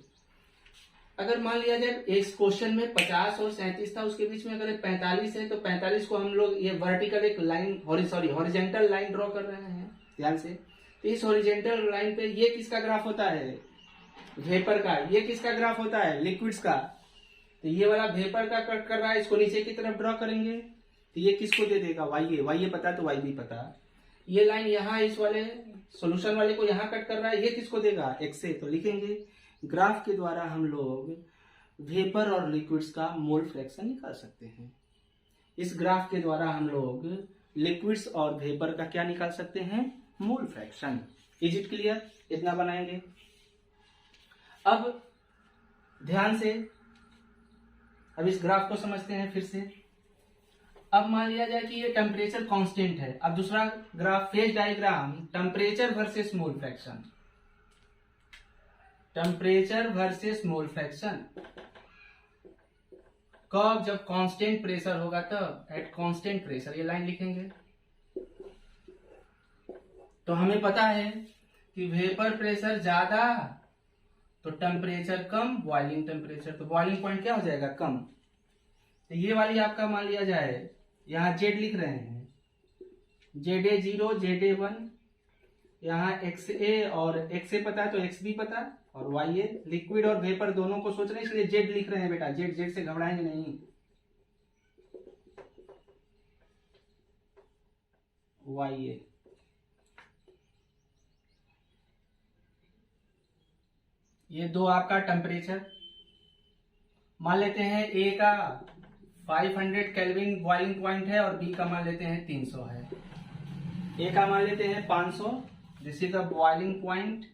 अगर मान लिया जाए इस क्वेश्चन में 50 और 37 था, उसके बीच में अगर 45 है, तो 45 को हम लोग ये वर्टिकल एक लाइन हॉरिजेंटल लाइन ड्रॉ कर रहे हैं ध्यान से। तो इस हॉरिजेंटल लाइन पे ये किसका ग्राफ होता है, वेपर का। ये किसका ग्राफ होता है, लिक्विड्स का। तो ये वाला वेपर का कट कर रहा है, इसको नीचे की तरफ ड्रॉ करेंगे, तो ये किसको दे देगा, YA पता तो YB पता। ये लाइन यहाँ इस वाले सॉल्यूशन वाले को यहाँ कट कर रहा है, ये किसको देगा, XA। तो लिखेंगे ग्राफ के द्वारा हम लोग वेपर और लिक्विड्स का मोल फ्रैक्शन निकाल सकते हैं। इस ग्राफ के द्वारा हम लोग लिक्विड्स और वेपर का क्या निकाल सकते हैं, mole fraction. Is it clear, इतना बनाएंगे। अब ध्यान से अब इस ग्राफ को समझते हैं फिर से। अब मान लिया जाए कि ये टेम्परेचर कांस्टेंट है। अब दूसरा graph, phase diagram, temperature versus mole fraction. Temperature versus mole fraction कब, जब कांस्टेंट प्रेशर होगा तब, एट कांस्टेंट प्रेशर। ये लाइन लिखेंगे। तो हमें पता है कि वेपर प्रेशर ज्यादा तो टेम्परेचर कम, बॉइलिंग टेम्परेचर, तो बॉइलिंग पॉइंट क्या हो जाएगा, कम। तो ये वाली आपका मान लिया जाए, यहाँ Z लिख रहे हैं, ZA 0, ZA 1, यहाँ XA और XA पता है तो XB पता, और YA लिक्विड और वेपर दोनों को सोच रहे हैं, इसलिए Z लिख रहे हैं बेटा। Z से घबराएंगे नहीं। YA ये दो आपका टेम्परेचर मान लेते हैं। A का 500 केल्विन बॉइलिंग पॉइंट है और B का मान लेते हैं 300 है। A का मान लेते हैं 500, this is the boiling point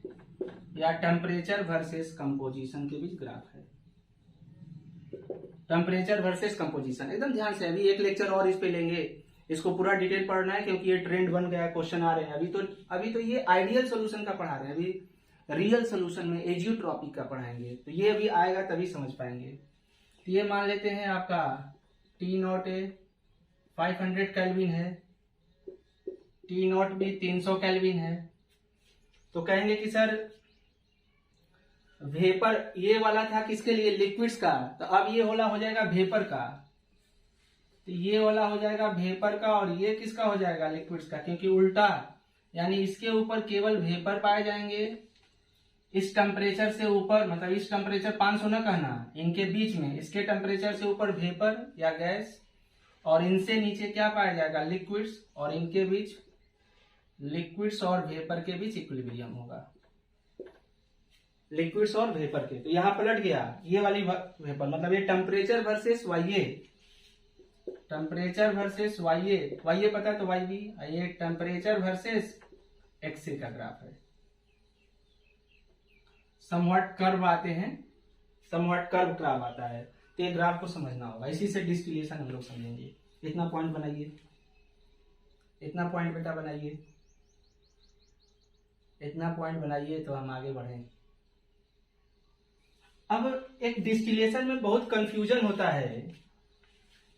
या टेम्परेचर वर्सेस कंपोजिशन के बीच ग्राफ है। टेम्परेचर वर्सेस कंपोजिशन, एकदम ध्यान से। अभी एक लेक्चर और इस पे लेंगे, इसको पूरा डिटेल पढ़ना है क्योंकि ये ट्रेंड बन गया है, क्वेश्चन आ रहे हैं। अभी तो ये आइडियल सोल्यूशन का पढ़ा रहे हैं, अभी रियल सोल्यूशन में एजियोट्रॉपी का पढ़ाएंगे, तो ये अभी आएगा तभी समझ पाएंगे। तो ये मान लेते हैं आपका T0 A 500 केल्विन है, T0 B 300 केल्विन है। तो कहेंगे कि सर वेपर ये वाला था किसके लिए, लिक्विड्स का, तो अब ये वाला हो जाएगा वेपर का। तो ये वाला हो जाएगा वेपर का और ये किसका हो जाएगा, लिक्विड्स का, क्योंकि उल्टा, यानी इसके ऊपर केवल वेपर पाए जाएंगे, इस टेम्परेचर से ऊपर, मतलब इस टेम्परेचर 500 न कहना, इनके बीच में इसके टेम्परेचर से ऊपर वेपर या गैस, और इनसे नीचे क्या पाया जाएगा, लिक्विड्स, और इनके बीच लिक्विड्स और वेपर के बीच इक्विलिब्रियम होगा, लिक्विड्स और वेपर के। तो यहां पलट गया ये वाली वेपर, मतलब ये temperature versus YA, temperature versus YA पता है तो YB, ये टेम्परेचर वर्सेस XA का ग्राफ है। समवट कर्व आते हैं, समवट कर्व ग्राफ आता है, तो ये ग्राफ को समझना होगा। इसी से डिस्टिलेशन हम लोग समझेंगे। इतना पॉइंट बनाइए, इतना पॉइंट बेटा बनाइए, इतना पॉइंट बनाइए तो हम आगे बढ़ें। अब एक डिस्टिलेशन में बहुत कंफ्यूजन होता है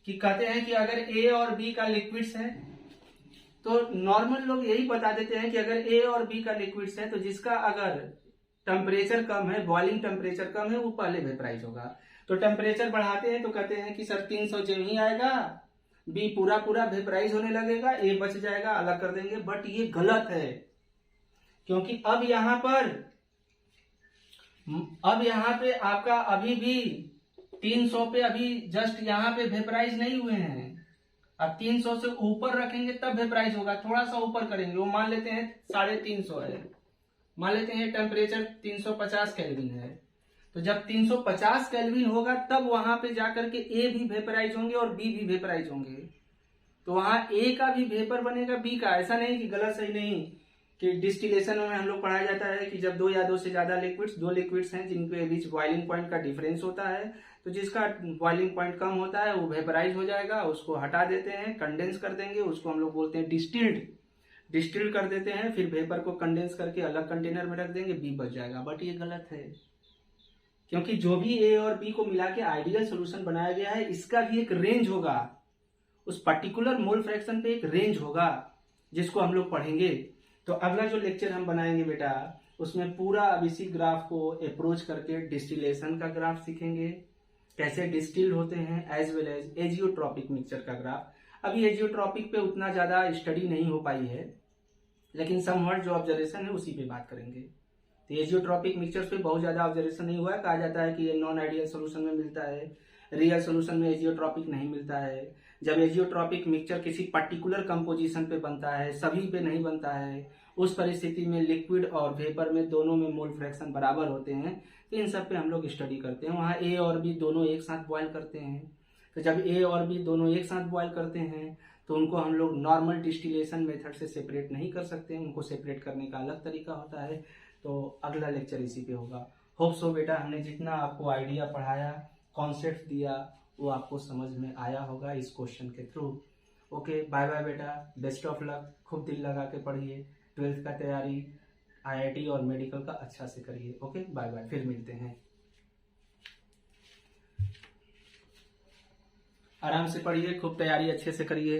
कि कहते हैं कि अगर A और B का लिक्विड्स है, तो नॉर्मल लोग यही बता देते हैं कि अगर A और B का लिक्विड्स है तो जिसका अगर टेम्परेचर कम है, बॉइलिंग टेम्परेचर कम है, वो पहले वेपराइज होगा। तो टेम्परेचर बढ़ाते हैं तो कहते हैं कि सर 300 जब ही आएगा बी पूरा पूरा वेपराइज होने लगेगा, ए बच जाएगा, अलग कर देंगे। बट ये गलत है, क्योंकि अब यहां पे आपका अभी भी 300 पे अभी जस्ट यहाँ पे वेपराइज नहीं हुए हैं। अब 300 से ऊपर रखेंगे तब वेपराइज होगा, थोड़ा सा ऊपर करेंगे, वो मान लेते हैं 350 है, मान लेते हैं टेम्परेचर 350 केल्विन है। तो जब 350 केल्विन होगा तब वहां पे जाकर के ए भी वेपराइज होंगे और बी भी वेपराइज होंगे। तो वहां ए का भी वेपर बनेगा, बी का। ऐसा नहीं कि गलत सही नहीं, कि डिस्टिलेशन में हम लोग पढ़ाया जाता है कि जब दो या दो से ज्यादा दो लिक्विड्स हैं जिनके बीच बॉइलिंग पॉइंट का डिफरेंस होता है, तो जिसका बॉइलिंग पॉइंट कम होता है वो वेपराइज हो जाएगा, उसको हटा देते हैं, कंडेंस कर देंगे, उसको हम लोग बोलते हैं डिस्टिल्ड कर देते हैं। फिर वेपर को कंडेंस करके अलग कंटेनर में रख देंगे, बी बच जाएगा। बट ये गलत है, क्योंकि जो भी ए और बी को मिला के आइडियल सोल्यूशन बनाया गया है, इसका भी एक रेंज होगा, उस पर्टिकुलर मोल फ्रैक्शन पे एक रेंज होगा जिसको हम लोग पढ़ेंगे। तो अगला जो लेक्चर हम बनाएंगे बेटा, उसमें पूरा अब इसी ग्राफ को अप्रोच करके डिस्टिलेशन का ग्राफ सीखेंगे, कैसे डिस्टिल्ड होते हैं, as well as azeotropic mixture का ग्राफ। अभी एजियोट्रॉपिक पे उतना ज्यादा स्टडी नहीं हो पाई है, लेकिन समवट जो ऑब्जर्वेशन है उसी पे बात करेंगे। तो एजियोट्रॉपिक मिक्सचर्स पे बहुत ज्यादा ऑब्जर्वेशन नहीं हुआ है। कहा जाता है कि ये नॉन आइडियल सोल्यूशन में मिलता है, रियल सोल्यूशन में एजियोट्रॉपिक नहीं मिलता है। जब एजियोट्रॉपिक मिक्सचर किसी पर्टिकुलर कंपोजिशन पे बनता है, सभी पे नहीं बनता है, उस परिस्थिति में लिक्विड और वेपर में दोनों में मोल फ्रैक्शन बराबर होते हैं। तो इन सब पे हम लोग स्टडी करते हैं। वहां ए और बी दोनों एक साथ बॉयल करते हैं। तो जब ए और बी दोनों एक साथ बॉयल करते हैं तो उनको हम लोग नॉर्मल डिस्टिलेशन मेथड से सेपरेट नहीं कर सकते हैं, उनको सेपरेट करने का अलग तरीका होता है। तो अगला लेक्चर इसी पे होगा। होप सो बेटा हमने जितना आपको आइडिया पढ़ाया, कॉन्सेप्ट दिया, वो आपको समझ में आया होगा इस क्वेश्चन के थ्रू। ओके, बाय बाय बेटा, बेस्ट ऑफ लक। खूब दिल लगा के पढ़िए, 12th का तैयारी IIT और मेडिकल का अच्छा से करिए। ओके, बाय बाय, फिर मिलते हैं। आराम से पढ़िए, खूब तैयारी अच्छे से करिए।